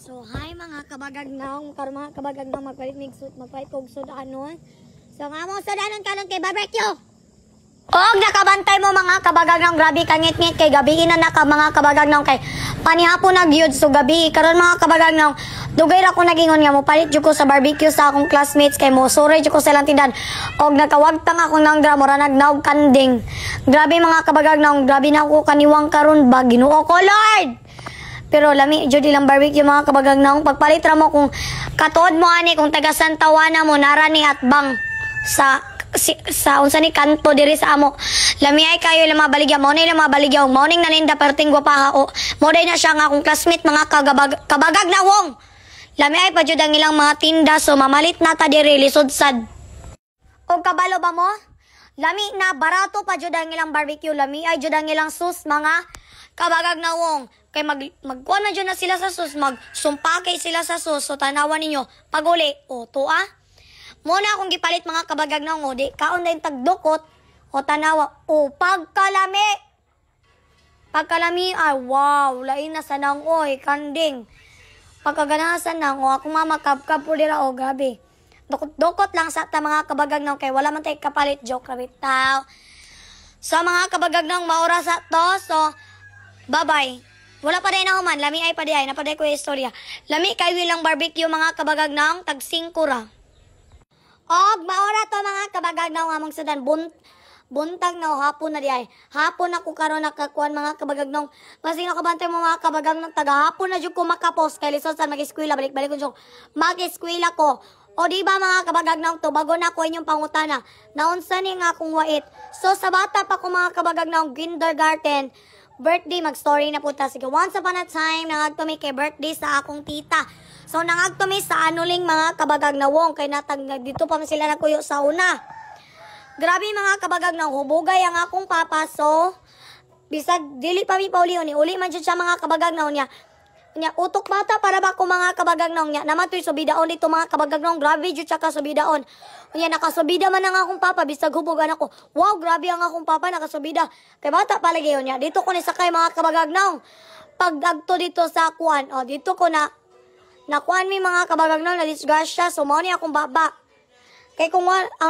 So, hi mga kabagagnaw. Karon mga kabagagnaw magpalit magpalit kog sudanon. So, nga mo sudanon karon kay barbecue. Og nakabantay mo mga kabagagnaw, grabe ka ngit-ngit kay gabi na naka mga kabagagnaw kay panihapon nagyud so gabi karon mga kabagagnaw. Dugay ra ko nagingon nga mo palit jud ko sa barbecue sa akong classmates kay mo sorry jud ko sa ilang tindan. Og nakawagtang ako nang dra mura nagnaog kanding. Grabe mga kabagagnaw, grabe na ako kaniwang karon ba Ginoo ko Lord. Pero lami jud ilang barbecue mga kabagagnaw, pagpalit ra mo kung katuod mo ani kung taga Santawana mo narani at bang sa unsa ni kanto diri sa amo. Lami ay kayo lang mabaligya mo ni lang mabaligya mo ning naninda perting gwapaha o mo day na siya nga akong classmate mga kabagagnawong. Lami ay pa jud ang ilang mga tinda so mamalit na ta diri lisod sad. Og kabalo ba mo? Lami na barato pa jud ang ilang barbecue, lami ay jud ang ilang sus mga kabagagnawong. Kay magkuha na dyan na sila sa sus, magsumpakay sila sa sus, so tanawan ninyo, paguli, o tuwa. Muna akong gipalit mga kabagagnaw mo, di kaon na yung tagdukot, o tanawa, o pagkalami. Pagkalami, ay wow, lain na sanang, oy, kanding. Pagkaganasan na, o akong mamakabkab po dira, o grabe. Dukot lang sa ta mga kabagagnaw, kay wala man tayo kapalit, joke, rabitaw. So mga kabagagnaw, maura sa to, so, bye-bye. Wala pa rin ako man, lami ay pa di ay, napaday ko yung istorya. Lami kayo lang barbecue mga kabagagnaw, tag 5 ra. Og, maora to mga kabagagnaw nga mong sudan, buntag na hapon na di ay. Hapon ako karon nakakuan mga kabagagnaw. Kasi nakabantay mo mga kabagagnaw, taga hapon na dyan ko makapos, kay lisod sa mag-eskwela, balik-balik ko dyan, mag-eskwela ko. O di ba mga kabagagnaw to, bago na ko inyong pangutana, naunsa ni nga akong wait. So sa bata pa ko mga kabagagnaw, kindergarten, birthday, mag-story na po ta. Sige, once upon a time, nangagtumi kay birthday sa akong tita. So, nangagtumi sa anuling mga kabagagnawong. Kay dito pa sila nakuyo sa una. Grabe mga kabagnawong, hubugay ang akong papa. So, bisag, dili pa mi pauli uli man dyan siya mga kabagnawong niya. Utok bata para ba ko mga kabagnawong niya. Naman to'y subidaon dito mga kabagnawong. Grabe dyan siya kasubidaon. Nakasubida man ang akong papa, bisag hubugan ako. Wow, grabe ang akong papa, nakasubida. Kay bata palagi yun niya. Dito ko ni sakay mga kabagagnaw. Pag agto dito sa kuan, dito ko nakuan mi mga kabagagnaw, na disgrasya, so mao ni akong baba. Kay kung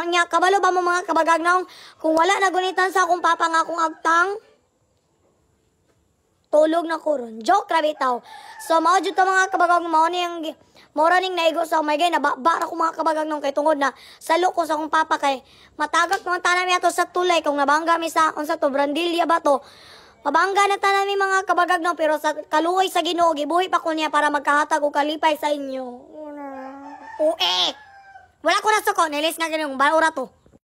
niya, kabalo ba mo mga kabagagnaw, kung wala nagunitan sa akong papa nga akong agtang, tulog na ko ron. Joke, grabe tao. So, mao dito mga kabagagnaw, mao ni ang moraning naigo sa umay nababa ko mga kabagagnaw kay tungod na salo ko sa akong papa kay matagak mga tanami ato sa tulay kung nabangga mi sa unsa to Brandilya ba to mabangga na tanami mga kabagagnaw pero sa kaluoy sa Ginoo gibuhi pa ko niya para magkahatag og kalipay sa inyo. Wala ko na suko nilis nga ganung baura to.